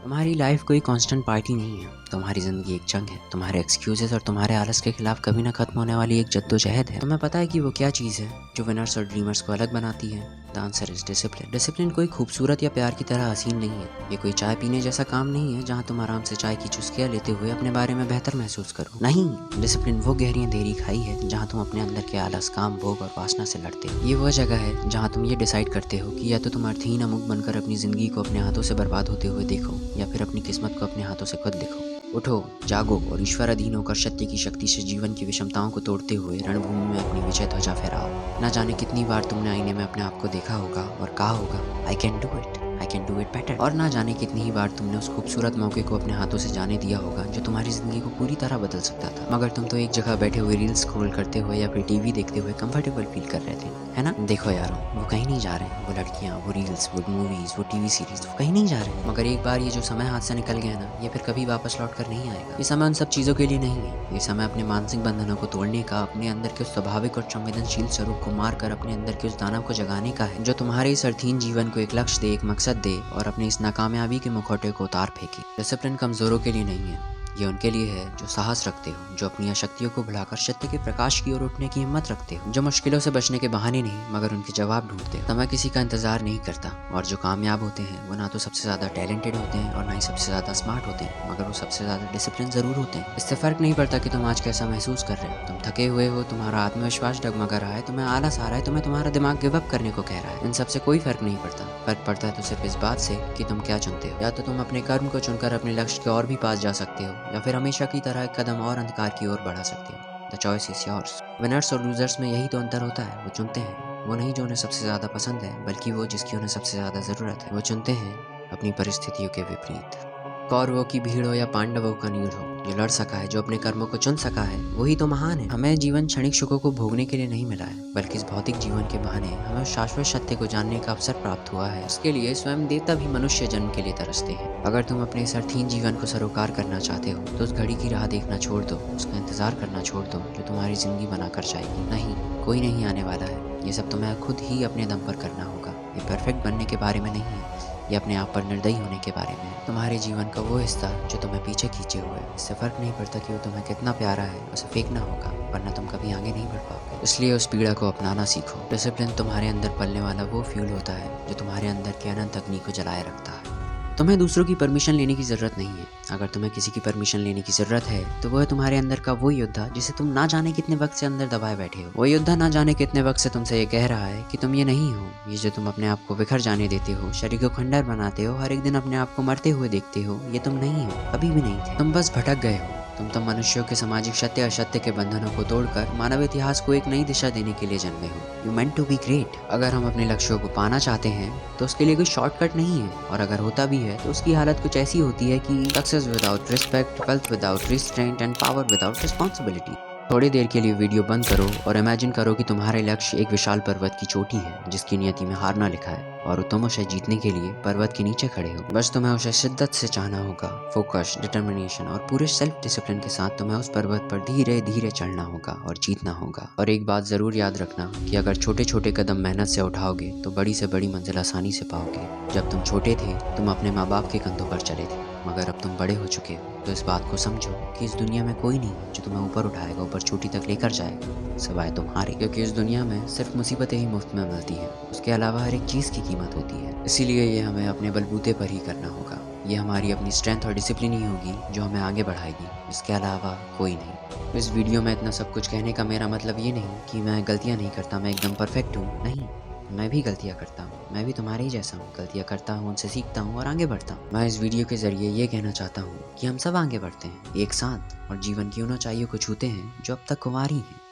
तुम्हारी लाइफ कोई constant party नहीं है। तुम्हारी जिंदगी एक जंग है। तुम्हारे एक्सक्यूजेस और तुम्हारे आलस के खिलाफ कभी ना खत्म होने वाली एक जद्दोजहद है। तुम्हें पता है कि वो क्या चीज़ है जो विनर्स और ड्रीमर्स को अलग बनाती है? The answer is discipline. Discipline कोई खूबसूरत या प्यार की तरह हसीन नहीं है। ये कोई चाय पीने जैसा काम नहीं है जहाँ तुम आराम से चाय की चुस्कियाँ लेते हुए अपने बारे में बेहतर महसूस करो। नहीं, डिसिप्लिन वो गहरी अंधेरी खाई है जहाँ तुम अपने अंदर के आलस, काम, भोग और वासना से लड़ते हो। ये वह जगह है जहाँ तुम ये डिसाइड करते हो कि या तो तुम अर्थहीन अमुक बनकर अपनी जिंदगी को अपने हाथों से बर्बाद होते हुए देखो या फिर अपनी किस्मत को अपने हाथों से खुद लिखो। उठो, जागो और ईश्वर अधीन होकर सत्य की शक्ति से जीवन की विषमताओं को तोड़ते हुए रणभूमि में अपनी विजय ध्वजा फहराओ। न जाने कितनी बार तुमने आईने में अपने आप को देखा होगा और कहा होगा, I can do it, I can do it better. और ना जाने कितनी ही बार तुमने उस खूबसूरत मौके को अपने हाथों से जाने दिया होगा जो तुम्हारी जिंदगी को पूरी तरह बदल सकता था। मगर तुम तो एक जगह बैठे हुए रील्स स्क्रॉल करते हुए या फिर टीवी देखते हुए कंफर्टेबल फील कर रहे थे, है ना? देखो यारो, वो कहीं नहीं जा रहे हैं। वो लड़कियां, वो रील्स, वो मूवीज, वो टीवी सीरीज, वो कहीं नहीं जा रहे हैं। मगर एक बार ये जो समय हाथ से निकल गया ना, ये फिर कभी वापस लौट कर नहीं आएगा। ये समय उन सब चीजों के लिए नहीं है। ये समय अपने मानसिक बंधनों को तोड़ने का, अपने अंदर के उस स्वाभाविक और संवेदनशील स्वरूप को मारकर अपने अंदर के उस दानव को जगाने का है जो तुम्हारे इस अर्थहीन जीवन को एक लक्ष्य दे, एक मकसद दे और अपने इस नाकामयाबी के मुखौटे को उतार फेंके। डिसिप्लिन कमजोरों के लिए नहीं है। ये उनके लिए है जो साहस रखते हो, जो अपनी अशक्तियों को भुलाकर सत्य के प्रकाश की ओर उठने की हिम्मत रखते हो, जो मुश्किलों से बचने के बहाने नहीं मगर उनके जवाब ढूंढते हो। समय किसी का इंतजार नहीं करता और जो कामयाब होते हैं वो ना तो सबसे ज्यादा टैलेंटेड होते हैं और ना ही सबसे ज्यादा स्मार्ट होते हैं, मगर वो सबसे ज्यादा डिसिप्लिन जरूर होते हैं। इससे फर्क नहीं पड़ता कि तुम आज कैसा महसूस कर रहे हो। तुम थके हुए हो, तुम्हारा आत्मविश्वास डगमगा रहा है, तुम्हें आलस आ रहा है, तुम्हें तुम्हारा दिमाग गिव अप करने को कह रहा है। इन सबसे कोई फर्क नहीं पड़ता। फर्क पड़ता है तो सिर्फ इस बात से कि तुम क्या चुनते हो। या तो तुम अपने कर्म को चुनकर अपने लक्ष्य के और भी पास जा सकते हो या फिर हमेशा की तरह एक कदम और अंधकार की ओर बढ़ा सकते हो। The choice is yours. Winners और लूजर्स में यही तो अंतर होता है। वो चुनते हैं वो नहीं जो उन्हें सबसे ज्यादा पसंद है, बल्कि वो जिसकी उन्हें सबसे ज्यादा जरूरत है। वो चुनते हैं अपनी परिस्थितियों के विपरीत। कौरवों की भीड़ हो या पांडवों का नीड़ हो, जो लड़ सका है, जो अपने कर्मों को चुन सका है, वही तो महान है। हमें जीवन क्षणिक सुखों को भोगने के लिए नहीं मिला है, बल्कि इस भौतिक जीवन के बहाने हमें शाश्वत सत्य को जानने का अवसर प्राप्त हुआ है। इसके लिए स्वयं देवता भी मनुष्य जन्म के लिए तरसते हैं। अगर तुम अपने इस अर्थहीन जीवन को सरोकार करना चाहते हो तो उस घड़ी की राह देखना छोड़ दो, उसका इंतजार करना छोड़ दो जो तुम्हारी जिंदगी बनाकर जाएगी। नहीं, कोई नहीं आने वाला है। ये सब तुम्हें खुद ही अपने दम पर करना होगा। ये परफेक्ट बनने के बारे में नहीं है, ये अपने आप पर निर्दयी होने के बारे में है। तुम्हारे जीवन का वो हिस्सा जो तुम्हें पीछे खींचे हुए है, इससे फर्क नहीं पड़ता कि वो तुम्हें कितना प्यारा है, उसे फेंकना होगा, वरना तुम कभी आगे नहीं बढ़ पाओगे। इसलिए उस पीड़ा को अपनाना सीखो। डिसिप्लिन तुम्हारे अंदर पलने वाला वो फ्यूल होता है जो तुम्हारे अंदर के अनंत अग्नि को जलाए रखता है। तुम्हें दूसरों की परमिशन लेने की जरूरत नहीं है। अगर तुम्हें किसी की परमिशन लेने की जरूरत है तो वह तुम्हारे अंदर का वो योद्धा जिसे तुम ना जाने कितने वक्त से अंदर दबाए बैठे हो। वो योद्धा ना जाने कितने वक्त से तुमसे ये कह रहा है कि तुम ये नहीं हो। ये जो तुम अपने आप को बिखर जाने देते हो, शरीर को खंडर बनाते हो, हर एक दिन अपने आप को मरते हुए देखते हो, ये तुम नहीं हो, कभी भी नहीं थे। तुम बस भटक गए हो। तुम तो मनुष्यों के सामाजिक सत्य असत्य के बंधनों को तोड़कर मानव इतिहास को एक नई दिशा देने के लिए जन्मे हो। You meant to be great. अगर हम अपने लक्ष्यों को पाना चाहते हैं तो उसके लिए कोई शॉर्टकट नहीं है, और अगर होता भी है तो उसकी हालत कुछ ऐसी होती है कि success without respect, wealth without restraint and power without responsibility. थोड़ी देर के लिए वीडियो बंद करो और इमेजिन करो कि तुम्हारे लक्ष्य एक विशाल पर्वत की चोटी है जिसकी नियति में हारना लिखा है, और तुम उसे जीतने के लिए पर्वत के नीचे खड़े हो। बस तुम्हें उसे शिद्दत से चाहना होगा। फोकस, डिटर्मिनेशन और पूरे सेल्फ डिसिप्लिन के साथ तुम्हें उस पर्वत पर धीरे धीरे चढ़ना होगा और जीतना होगा। और एक बात जरूर याद रखना कि अगर छोटे छोटे कदम मेहनत से उठाओगे तो बड़ी से बड़ी मंजिल आसानी से पाओगे। जब तुम छोटे थे तुम अपने माँ बाप के कंधों पर चले थे, मगर अब तुम बड़े हो चुके हो तो इस बात को समझो कि इस दुनिया में कोई नहीं जो तुम्हें ऊपर उठाएगा, ऊपर चोटी तक लेकर जाएगा, सिवाय तुम्हारे। क्योंकि इस दुनिया में सिर्फ मुसीबतें ही मुफ्त में मिलती हैं, उसके अलावा हर एक चीज़ की कीमत होती है। इसीलिए ये हमें अपने बलबूते पर ही करना होगा। ये हमारी अपनी स्ट्रेंथ और डिसिप्लिन ही होगी जो हमें आगे बढ़ाएगी, इसके अलावा कोई नहीं। इस वीडियो में इतना सब कुछ कहने का मेरा मतलब ये नहीं कि मैं गलतियाँ नहीं करता, मैं एकदम परफेक्ट हूँ। नहीं, मैं भी गलतियाँ करता हूँ। मैं भी तुम्हारे ही जैसा हूँ। गलतियाँ करता हूँ, उनसे सीखता हूँ और आगे बढ़ता हूँ। मैं इस वीडियो के जरिए ये कहना चाहता हूँ कि हम सब आगे बढ़ते हैं एक साथ और जीवन की उन ऊंचाइयों को छूते हैं जो अब तक कुंवारी हैं।